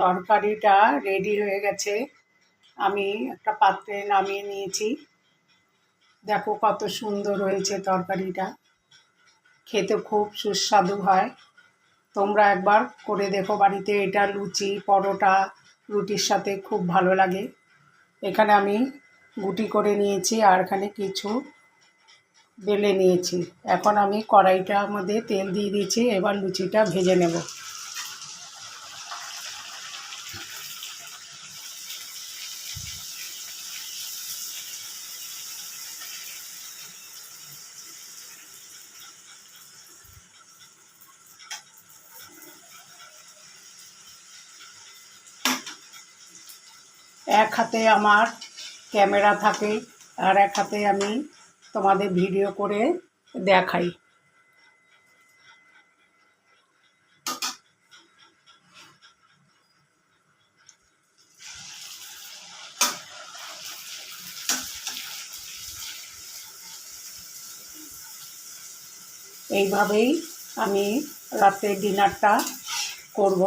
তরকারিটা রেডি হয়ে গেছে। আমি একটা পাত্রে নামিয়ে নিয়েছি। দেখো কত সুন্দর হয়েছে তরকারিটা, খেতে খুব সুস্বাদু হয়। তোমরা একবার করে দেখো বাড়িতে, এটা লুচি, পরোটা, রুটির সাথে খুব ভালো লাগে। এখানে আমি গুটি করে নিয়েছি আর এখানে কিছু বেলে নিয়েছি। এখন আমি কড়াইটার মধ্যে তেল দিয়ে দিয়েছি, এবার লুচিটা ভেজে নেব। এক হাতে আমার ক্যামেরা থাকে আর এক হাতে আমি তোমাদের ভিডিও করে দেখাই। এইভাবেই আমি রাতের ডিনারটা করব।